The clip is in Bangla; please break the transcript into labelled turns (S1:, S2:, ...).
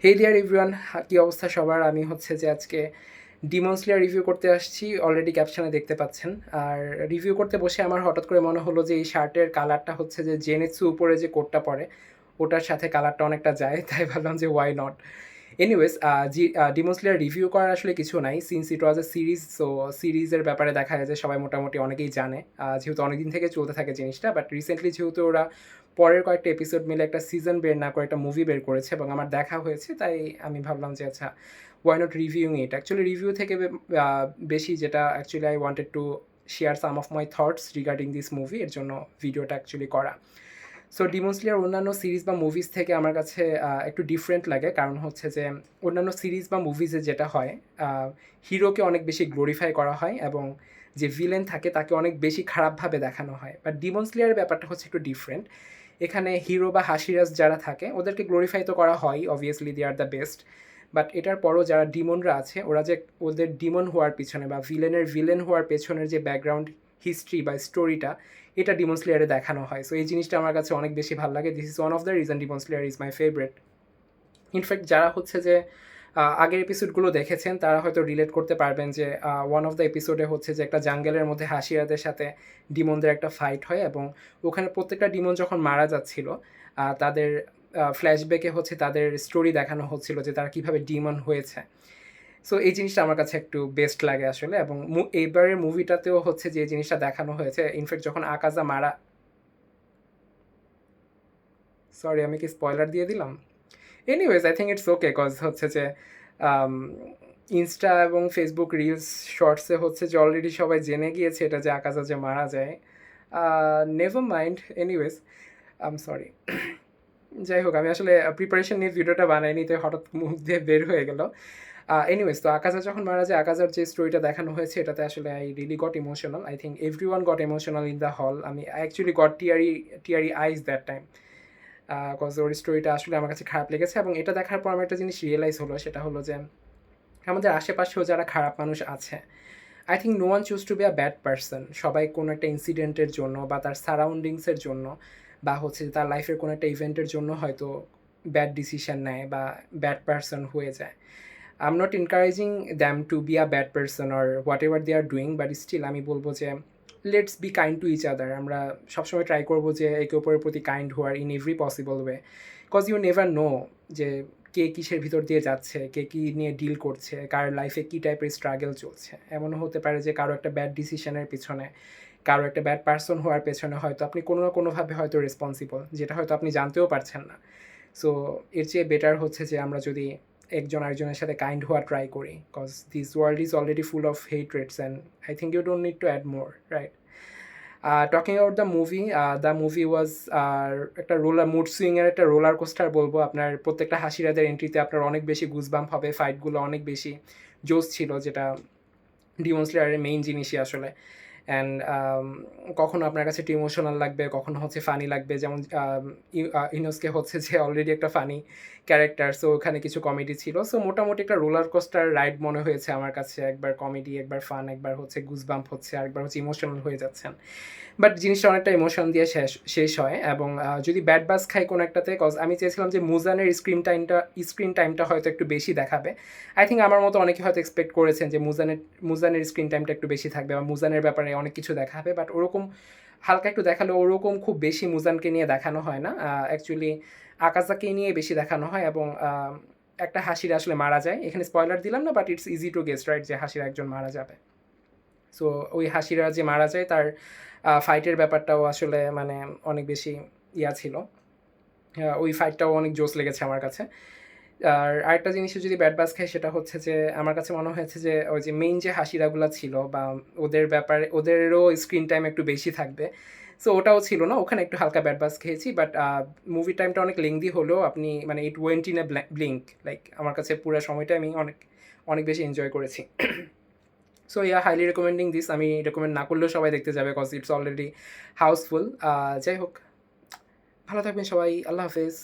S1: হেই ডিয়ার এভরিওয়ান, কী অবস্থা সবার? আমি হচ্ছে যে আজকে ডিমন স্লেয়ার রিভিউ করতে আসছি। অলরেডি ক্যাপশনে দেখতে পাচ্ছেন। আর রিভিউ করতে বসে আমার হঠাৎ করে মনে হলো যে এই শার্টের কালারটা হচ্ছে যে জেনেৎসু উপরে যে কোটটা পরে ওটার সাথে কালারটা অনেকটা যায়, তাই ভাবলাম যে why not. Anyways, Demon Slayer review করার আসলে কিছু নাই, since it was a series. So সিরিজের ব্যাপারে দেখা যায় যে সবাই মোটামুটি অনেকেই জানে, যেহেতু অনেকদিন থেকে চলতে থাকে জিনিসটা। বাট রিসেন্টলি যেহেতু ওরা পরের কয়েকটা এপিসোড মিলে একটা সিজন বের না করে একটা মুভি বের করেছে এবং আমার দেখা হয়েছে, তাই আমি ভাবলাম যে আচ্ছা, why not reviewing it. Actually review থেকে বেশি যেটা actually I wanted to share some of my thoughts regarding this movie, এর জন্য ভিডিওটা অ্যাকচুয়ালি করা। সো ডিমন স্লেয়ার অন্যান্য সিরিজ বা মুভিজ থেকে আমার কাছে একটু ডিফারেন্ট লাগে, কারণ হচ্ছে যে অন্যান্য সিরিজ বা মুভিজে যেটা হয়, হিরোকে অনেক বেশি গ্লোরিফাই করা হয় এবং যে ভিলেন থাকে তাকে অনেক বেশি খারাপভাবে দেখানো হয়। বাট ডিমন স্লেয়ারের ব্যাপারটা হচ্ছে একটু ডিফারেন্ট। এখানে হিরো বা হাসিরাজ যারা থাকে ওদেরকে গ্লোরিফাই তো করা হয়, obviously they are the best. But এটার পরও যারা ডিমনরা আছে ওরা যে ওদের ডিমন হওয়ার পিছনে বা ভিলেন হওয়ার পেছনের যে ব্যাকগ্রাউন্ড হিস্ট্রি বা স্টোরিটা, এটা ডিমন স্লেয়ারে দেখানো হয়। সো এই জিনিসটা আমার কাছে অনেক বেশি ভালো লাগে। This is one of the reason Demon Slayer is my favourite. In fact যারা হচ্ছে যে আগের এপিসোডগুলো দেখেছেন তারা হয়তো রিলেট করতে পারবেন যে ওয়ান অফ দ্য এপিসোডে হচ্ছে যে একটা জাঙ্গেলের মধ্যে হাসিরাদের সাথে ডিমনদের একটা ফাইট হয় এবং ওখানে প্রত্যেকটা ডিমন যখন মারা যাচ্ছিল তাদের ফ্ল্যাশব্যাকে হচ্ছে তাদের স্টোরি দেখানো হচ্ছিল যে তারা কীভাবে ডিমন হয়েছে। সো এই জিনিসটা আমার কাছে একটু বেস্ট লাগে আসলে। এবং এইবারের মুভিটাতেও হচ্ছে যে এই জিনিসটা দেখানো হয়েছে। ইনফ্যাক্ট যখন আকাজা মারা, সরি আমি কি স্পয়লার দিয়ে দিলাম? Anyways I think it's okay, cause হচ্ছে যে ইনস্টা এবং ফেসবুক রিলস শর্টসে হচ্ছে যে অলরেডি সবাই জেনে গিয়েছে এটা যে আকাজা যে মারা যায়। নেভার মাইন্ড, এনিওয়েজ আম সরি। যাই হোক, আমি আসলে প্রিপারেশন নিয়ে ভিডিওটা বানাইনি, তো হঠাৎ মুখ দিয়ে বের হয়ে গেল। এনিওয়েজ, তো আকাজা যখন মারা যায়, আকাজার যে স্টোরিটা দেখানো হয়েছে এটাতে আসলে I really got emotional. I think everyone got emotional in the hall. আমি actually got teary eyes that time, cause ওর স্টোরিটা আসলে আমার কাছে খারাপ লেগেছে। এবং এটা দেখার পর আমার একটা জিনিস রিয়েলাইজ হলো, সেটা হলো যে আমাদের আশেপাশেও যারা খারাপ মানুষ আছে, I think no one choose to be a bad person. সবাই কোনো একটা ইনসিডেন্টের জন্য বা তার সারাউন্ডিংসের জন্য বা হচ্ছে তার লাইফের কোনো একটা ইভেন্টের জন্য হয়তো ব্যাড ডিসিশন নেয় বা ব্যাড পারসন হয়ে যায়। I am not encouraging them to be a bad person or whatever they are doing, but still আমি বলবো যে let's be kind to each other. আমরা সবসময় ট্রাই করবো যে একে অপরের প্রতি কাইন্ড হওয়ার in every possible way, cause you never know যে কে কিসের ভিতর দিয়ে যাচ্ছে, কে কী নিয়ে ডিল করছে, কার লাইফে কী টাইপের স্ট্রাগল চলছে। এমনও হতে পারে যে কারো একটা ব্যাড ডিসিশনের পিছনে, কারো একটা ব্যাড পারসন হওয়ার পেছনে হয়তো আপনি কোনো না কোনোভাবে হয়তো রেসপন্সিবল, যেটা হয়তো আপনি জানতেও পারছেন না। সো এর চেয়ে বেটার হচ্ছে যে আমরা যদি একজন আরেকজনের সাথে কাইন্ড হওয়া ট্রাই করি, cause this world is already full of hatreds and I think you don't need to add more, right? Talking about the movie was একটা মুড সুইংয়ের একটা রোলার কোস্টার বলবো। আপনার প্রত্যেকটা হাসিরাদের এন্ট্রিতে আপনার অনেক বেশি গুজবাম্প হবে, ফাইটগুলো অনেক বেশি জোস ছিল, যেটা ডিমন স্লেয়ারের মেইন জিনিসই আসলে। অ্যান্ড কখনো আপনার কাছে একটু ইমোশনাল লাগবে, কখনো হচ্ছে ফানি লাগবে। যেমন ইনোসকে হচ্ছে যে অলরেডি একটা ফানি ক্যারেক্টার, সো ওখানে কিছু কমেডি ছিল। সো মোটামুটি একটা রোলার কোস্টার রাইড মনে হয়েছে আমার কাছে। একবার কমেডি, একবার ফান, একবার হচ্ছে গুজবাম্প হচ্ছে, আরেকবার হচ্ছে ইমোশনাল হয়ে যাচ্ছেন। বাট জিনিসটা অনেকটা ইমোশন দিয়ে শেষ হয়। এবং যদি ব্যাড বাস খাই কোনো একটাতে, কজ আমি চেয়েছিলাম যে মুজানের স্ক্রিন টাইমটা হয়তো একটু বেশি দেখাবে। আই থিঙ্ক আমার মতো অনেকে হয়তো এক্সপেক্ট করেছেন যে মুজানের স্ক্রিন টাইমটা একটু বেশি থাকবে বা মুজানের ব্যাপারে অনেক কিছু দেখাবে। বাট ওরকম হালকা একটু দেখালে, ওরকম খুব বেশি মুজানকে নিয়ে দেখানো হয় না। অ্যাকচুয়ালি আকাজাকে নিয়ে বেশি দেখানো হয়। এবং একটা হাসির আসলে মারা যায়, এখানে স্পয়লার দিলাম না, but it's easy to guess, right, যে হাসির একজন মারা যাবে। সো ওই হাসিরা যে মারা যায় তার ফাইটের ব্যাপারটাও আসলে মানে অনেক বেশি ছিল। ওই ফাইটটাও অনেক জোস লেগেছে আমার কাছে। আর আরেকটা জিনিসে যদি ব্যাড বাজ খাই, সেটা হচ্ছে যে আমার কাছে মনে হয়েছে যে ওই যে মেইন যে হাসিরাগুলা ছিল বা ওদের ব্যাপারে ওদেরও স্ক্রিন টাইম একটু বেশি থাকবে। সো ওটাও ছিল না, ওখানে একটু হালকা ব্যাড বাজ খেয়েছি। বাট মুভি টাইমটা অনেক লেংদি হলেও আপনি মানে it went in a blink, like আমার কাছে পুরো সময়টা আমি অনেক অনেক বেশি এনজয় করেছি। So highly recommending this. আমি রেকমেন্ড না করলেও সবাই দেখতে যাবে, কজ ইটস অলরেডি হাউসফুল। যাই হোক, ভালো থাকবেন সবাই, আল্লাহ হাফেজ।